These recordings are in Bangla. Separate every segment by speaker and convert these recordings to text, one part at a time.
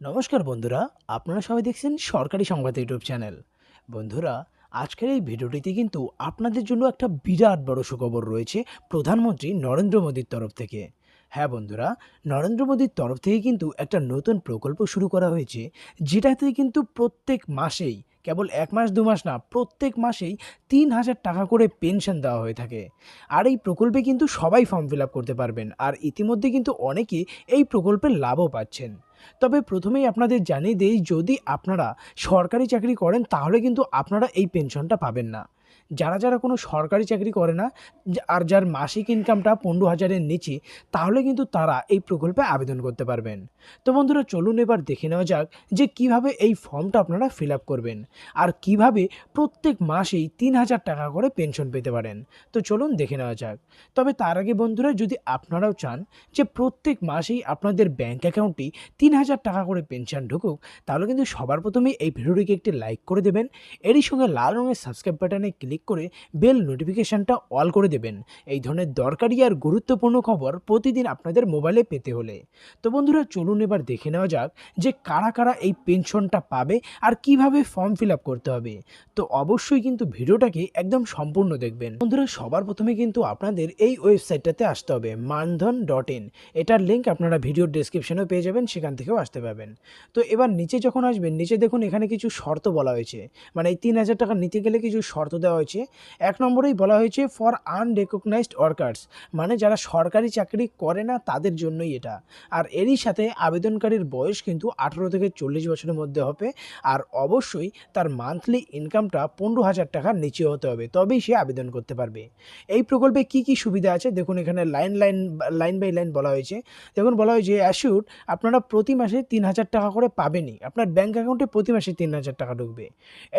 Speaker 1: নমস্কার বন্ধুরা, আপনারা সবাই দেখছেন সরকারি সংবাদ ইউটিউব চ্যানেল। বন্ধুরা, আজকের এই ভিডিওটিতে কিন্তু আপনাদের জন্য একটা বিরাট বড় সুখবর রয়েছে প্রধানমন্ত্রী নরেন্দ্র মোদীর তরফ থেকে। হ্যাঁ বন্ধুরা, নরেন্দ্র মোদীর তরফ থেকে কিন্তু একটা নতুন প্রকল্প শুরু করা হয়েছে, যেটাতে কিন্তু প্রত্যেক মাসেই, কেবল ১ মাস ২ মাস না, প্রত্যেক মাসেই ৩,০০০ টাকা করে পেনশন দেওয়া হয়ে থাকে। আর এই প্রকল্পে কিন্তু সবাই ফর্ম ফিল আপ করতে পারবেন, আর ইতিমধ্যে কিন্তু অনেকেই এই প্রকল্পের লাভও পাচ্ছেন। তবে প্রথমেই আপনাদের জানিয়ে দেই, যদি আপনারা সরকারি চাকরি করেন তাহলে কিন্তু আপনারা এই পেনশনটা পাবেন না। যারা কোনো সরকারি চাকরি করে না আর যার মাসিক ইনকামটা ১৫,০০০-এর নিচে, তাহলে কিন্তু তারা এই প্রকল্পে আবেদন করতে পারবেন। তো বন্ধুরা, চলুন এবার দেখে নেওয়া যাক যে কিভাবে এই ফর্মটা আপনারা ফিল আপ করবেন আর কিভাবে প্রত্যেক মাসেই ৩,০০০ টাকা করে পেনশন পেতে পারেন। তো চলুন দেখে নেওয়া যাক। তবে তার আগে বন্ধুরা, যদি আপনারাও চান যে প্রত্যেক মাসেই আপনাদের ব্যাঙ্ক অ্যাকাউন্টে ৩,০০০ টাকা করে পেনশন ঢুকুক, তাহলে কিন্তু সবার প্রথমেই এই ভিডিওটিকে একটি লাইক করে দেবেন। এরই সঙ্গে লাল রঙের সাবস্ক্রাইব বাটনে ক্লিক করে বেল নোটিফিকেশনটা অল করে দেবেন, এই ধরনের দরকারি আর গুরুত্বপূর্ণ খবর প্রতিদিন আপনাদের মোবাইলে পেতে হলে। তো বন্ধুরা, চলুন এবার দেখে নেওয়া যাক যে কারা কারা এই পেনশনটা পাবে আর কিভাবে ফর্ম ফিল আপ করতে হবে। তো অবশ্যই কিন্তু ভিডিওটাকে একদম সম্পূর্ণ দেখবেন। বন্ধুরা, সবার প্রথমে কিন্তু আপনাদের এই ওয়েবসাইটটাতে আসতে হবে, মানধন.in। এটার লিঙ্ক আপনারা ভিডিওর ডেসক্রিপশনেও পেয়ে যাবেন, সেখান থেকেও আসতে পারবেন। তো এবার নিচে যখন আসবেন, নিচে দেখুন এখানে কিছু শর্ত বলা হয়েছে, মানে এই ৩,০০০ টাকা নিতে গেলে কিছু শর্ত দেওয়া হয়েছে। ১ নম্বরেই বলা হয়েছে ফর আনরেকগনাইজড ওয়ার্কার্স, মানে যারা সরকারি চাকরি করে না তাদের জন্যই এটা। আর এরই সাথে আবেদনকারীর বয়স কিন্তু ১৮ থেকে ৪০ বছরের মধ্যে হবে, আর অবশ্যই তার মান্থলি ইনকামটা ১৫,০০০ টাকার নিচে হতে হবে, তবেই সে আবেদন করতে পারবে। এই প্রকল্পে কি কি সুবিধা আছে দেখুন, এখানে লাইন বাই লাইন বলা হয়েছে। দেখুন বলা হয়েছে অ্যাসিউড, আপনারা প্রতি মাসে ৩,০০০ টাকা করে পাবেনই, আপনার ব্যাঙ্ক অ্যাকাউন্টে প্রতি মাসে ৩,০০০ টাকা ঢুকবে।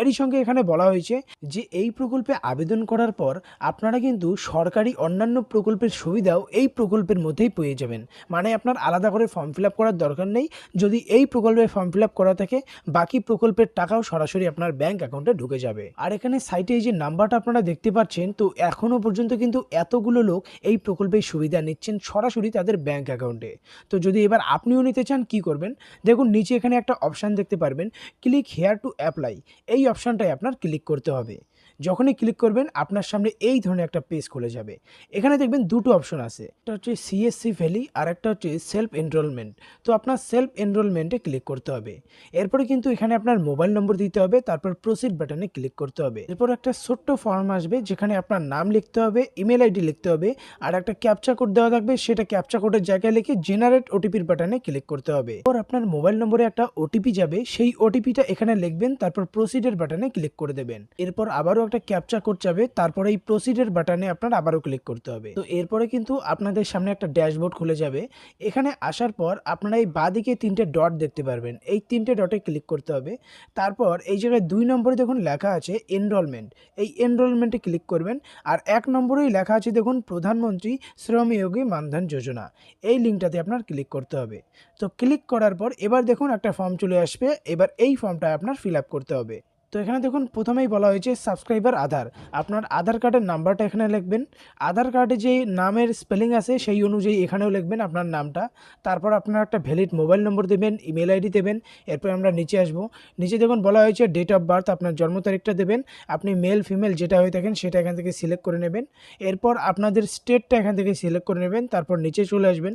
Speaker 1: এরই সঙ্গে এখানে বলা হয়েছে যে এই প্রকল্পে আবেদন করার পর আপনারা কিন্তু সরকারি অন্যান্য প্রকল্পের সুবিধাও এই প্রকল্পের মধ্যেই পেয়ে যাবেন। মানে আপনার আলাদা করে ফর্ম ফিল আপ করার দরকার নেই। যদি এই প্রকল্পে ফর্ম ফিল আপ করা থাকে, বাকি প্রকল্পের টাকাও সরাসরি আপনার ব্যাঙ্ক অ্যাকাউন্টে ঢুকে যাবে। আর এখানে সাইটে এই যে নাম্বারটা আপনারা দেখতে পাচ্ছেন, তো এখনও পর্যন্ত কিন্তু এতগুলো লোক এই প্রকল্পের সুবিধা নিচ্ছেন সরাসরি তাদের ব্যাঙ্ক অ্যাকাউন্টে। তো যদি এবার আপনিও নিতে চান, কি করবেন দেখুন, নিচে এখানে একটা অপশান দেখতে পারবেন, ক্লিক হেয়ার টু অ্যাপ্লাই। এই অপশানটায় আপনার ক্লিক করতে হবে। যখনই ক্লিক করবেন আপনার সামনে এই ধরনের একটা পেজ খুলে যাবে। এখানে দেখবেন দুটো অপশন আছে, একটা হচ্ছে সিএসসি ভ্যালি আর একটা হচ্ছে সেলফ এনরোলমেন্ট। তো আপনার সেলফ এনরোলমেন্টে ক্লিক করতে হবে। এরপরে কিন্তু এখানে আপনার মোবাইল নম্বর দিতে হবে, তারপর প্রসিড বাটনে ক্লিক করতে হবে। এরপর একটা ছোট্ট ফর্ম আসবে, যেখানে আপনার নাম লিখতে হবে, ইমেল আইডি লিখতে হবে, আর একটা ক্যাপচা কোড দেওয়া থাকবে, সেটা ক্যাপচা কোডের জায়গায় লিখে জেনারেট ওটিপির বাটনে ক্লিক করতে হবে। এরপর আপনার মোবাইল নম্বরে একটা ওটিপি যাবে, সেই ওটিপিটা এখানে লিখবেন, তারপর প্রসিডের বাটনে ক্লিক করে দেবেন। এরপর আবারও একটা ক্যাপচা কোড যাবে, তারপর এই প্রসিডের বাটনে আপনার আবারও ক্লিক করতে হবে। তো এরপরে কিন্তু আপনাদের সামনে একটা ড্যাশবোর্ড খুলে যাবে। এখানে আসার পর আপনারা এই বাঁদিকে 3টে ডট দেখতে পারবেন, এই 3টে ডটে ক্লিক করতে হবে। তারপর এই জায়গায় 2 নম্বরে দেখুন লেখা আছে এনরোলমেন্ট, এই এনরোলমেন্টে ক্লিক করবেন। আর 1 নম্বরেই লেখা আছে দেখুন প্রধানমন্ত্রী শ্রমযোগী মানধন যোজনা, এই লিঙ্কটাতে আপনার ক্লিক করতে হবে। তো ক্লিক করার পর এবার দেখুন একটা ফর্ম চলে আসবে, এবার এই ফর্মটা আপনার ফিল আপ করতে হবে। তো এখানে দেখুন প্রথমেই বলা হয়েছে সাবস্ক্রাইবার আধার, আপনার আধার কার্ডের নাম্বারটা এখানে লিখবেন। আধার কার্ডে যে নামের স্পেলিং আছে সেই অনুযায়ী এখানেও লিখবেন আপনার নামটা। তারপর আপনার একটা ভ্যালিড মোবাইল নম্বর দেবেন, ইমেল আইডি দেবেন। এরপর আমরা নিচে আসবো, নিচে দেখুন বলা হয়েছে ডেট অফ বার্থ, আপনার জন্ম তারিখটা দেবেন। আপনি মেল ফিমেল যেটা হয়ে থাকেন সেটা এখান থেকে সিলেক্ট করে নেবেন। এরপর আপনাদের স্টেটটা এখান থেকে সিলেক্ট করে নেবেন, তারপর নিচে চলে আসবেন।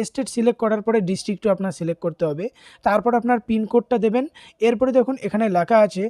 Speaker 1: স্টেট সিলেক্ট করার পরে ডিস্ট্রিক্টও আপনার সিলেক্ট করতে হবে। তারপর আপনার পিনকোডটা দেবেন। এরপরে দেখুন এখানে লেখা আছে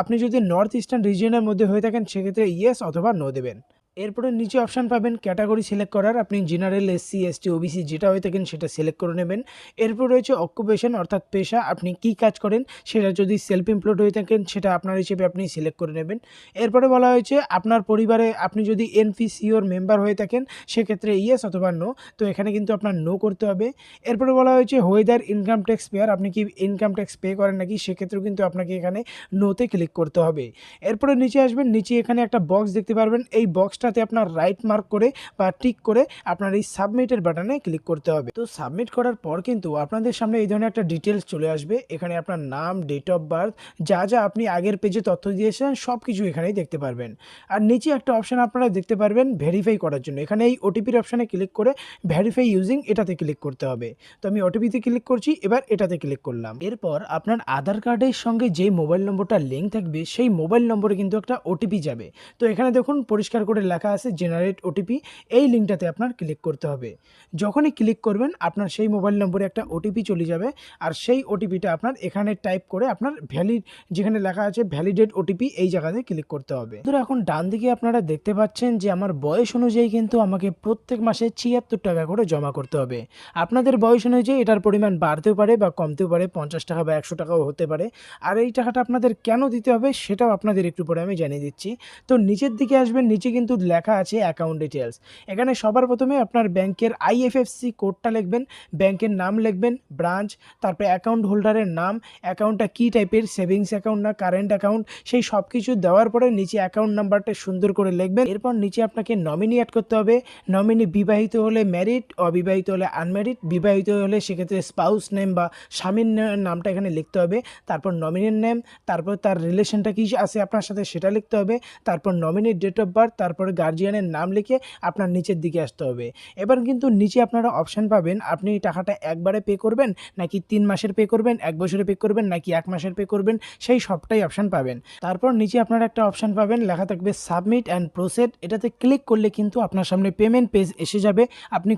Speaker 1: আপনি যদি নর্থ ইস্টার্ন রিজিয়নের মধ্যে হয়ে থাকেন, সেক্ষেত্রে ইয়েস অথবা নো দেবেন। এরপরে নিচে অপশান পাবেন ক্যাটাগরি সিলেক্ট করার, আপনি জেনারেল, এসসি, এসটি, ওবিসি যেটা হয়ে থাকেন সেটা সিলেক্ট করে নেবেন। এরপর রয়েছে অকুপেশন অর্থাৎ পেশা, আপনি কি কাজ করেন, সেটা যদি সেলফ এমপ্লয়েড হয়ে থাকেন সেটা আপনার হিসেবে আপনি সিলেক্ট করে নেবেন। এরপরে বলা হয়েছে আপনার পরিবারে আপনি যদি এনপিসিওর মেম্বার হয়ে থাকেন, সেক্ষেত্রে ইয়েস অথবা নো, তো এখানে কিন্তু আপনার নো করতে হবে। এরপরে বলা হয়েছে হোয়েদার ইনকাম ট্যাক্স পেয়ার, আপনি কি ইনকাম ট্যাক্স পে করেন নাকি, সেক্ষেত্রেও কিন্তু আপনাকে এখানে নোতে ক্লিক করতে হবে। এরপরে নিচে আসবেন, নিচে এখানে একটা বক্স দেখতে পারবেন, এই বক্সটা সাথে আপনার রাইট মার্ক করে বা টিক করে আপনার এই সাবমিটের বাটনে ক্লিক করতে হবে। তো সাবমিট করার পর কিন্তু আপনাদের সামনে এই ধরনের একটা ডিটেলস চলে আসবে। এখানে আপনার নাম, ডেট অফ বার্থ, যা যা আপনি আগের পেজে তথ্য দিয়েছেন সব কিছু এখানেই দেখতে পারবেন। আর নিচে একটা অপশান আপনারা দেখতে পারবেন ভেরিফাই করার জন্য। এখানে এই ওটিপির অপশানে ক্লিক করে ভেরিফাই ইউজিং এটাতে ক্লিক করতে হবে। তো আমি ওটিপিতে ক্লিক করছি, এবার এটাতে ক্লিক করলাম। এরপর আপনার আধার কার্ডের সঙ্গে যেই মোবাইল নম্বরটা লিঙ্ক থাকবে সেই মোবাইল নম্বরে কিন্তু একটা ওটিপি যাবে। তো এখানে দেখুন পরিষ্কার করে লেখা আছে জেনারেট ওটিপি, এই লিঙ্কটাতে আপনার ক্লিক করতে হবে। যখনই ক্লিক করবেন আপনার সেই মোবাইল নম্বরে একটা ওটিপি চলে যাবে, আর সেই ওটিপিটা আপনার এখানে টাইপ করে আপনার ভ্যালিড, যেখানে লেখা আছে ভ্যালিডেট ওটিপি, এই জায়গাতে ক্লিক করতে হবে। তো এখন ডান দিকে আপনারা দেখতে পাচ্ছেন যে আমার বয়স অনুযায়ী কিন্তু আমাকে প্রত্যেক মাসে ৭৬ টাকা করে জমা করতে হবে। আপনাদের বয়স অনুযায়ী এটার পরিমাণ বাড়তেও পারে বা কমতেও পারে, ৫০ টাকা বা ১০০ টাকাও হতে পারে। আর এই টাকাটা আপনাদের কেন দিতে হবে সেটাও আপনাদের একটু পরে আমি জানিয়ে দিচ্ছি। তো নিচের দিকে আসবেন, নিচে কিন্তু লেখা আছে অ্যাকাউন্ট ডিটেলস। এখানে সবার প্রথমে আপনার ব্যাংকের আইএফএসসি কোডটা লিখবেন, ব্যাংকের নাম লিখবেন, ব্রাঞ্চ, তারপরে অ্যাকাউন্ট হোল্ডারের নাম, অ্যাকাউন্টটা কী টাইপের, সেভিংস অ্যাকাউন্ট না কারেন্ট অ্যাকাউন্ট, সেই সব কিছু দেওয়ার পরে নিচে অ্যাকাউন্ট নাম্বারটা সুন্দর করে লিখবেন। এরপর নিচে আপনাকে নমিনি অ্যাড করতে হবে। নমিনি বিবাহিত হলে ম্যারিড, অবিবাহিত হলে আনম্যারিড, বিবাহিত হলে সেক্ষেত্রে স্পাউস নেম বা স্বামীর নামটা এখানে লিখতে হবে। তারপর নমিনির নেম, তারপর তার রিলেশনটা কী আছে আপনার সাথে সেটা লিখতে হবে। তারপর নমিনির ডেট অফ বার্থ, তারপরে গার্জিয়ানের নাম লিখে আপনার নিচের দিকে আসতে হবে। এবার কিন্তু নিচে আপনারা অপশান পাবেন, আপনি টাকাটা একবারে পে করবেন নাকি ৩ মাসের পে করবেন, ১ বছরের পে করবেন নাকি ১ মাসের পে করবেন, সেই সবটাই অপশান পাবেন। তারপর নিচে আপনারা একটা অপশান পাবেন, লেখা থাকবে সাবমিট অ্যান্ড প্রসেড। এটাতে ক্লিক করলে কিন্তু আপনার সামনে পেমেন্ট পেজ এসে যাবে। আপনি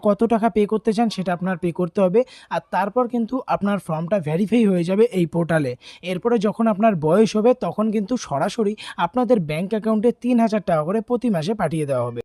Speaker 1: কত টাকা পে করতে চান সেটা আপনার পে করতে হবে। আর তারপর কিন্তু আপনার ফর্মটা ভেরিফাই হয়ে যাবে এই পোর্টালে। এরপরে যখন আপনার বয়স হবে তখন কিন্তু সরাসরি আপনাদের ব্যাংক অ্যাকাউন্টে ৩,০০০ টাকা করে প্রতি মাসে পাঠিয়ে দেওয়া হবে।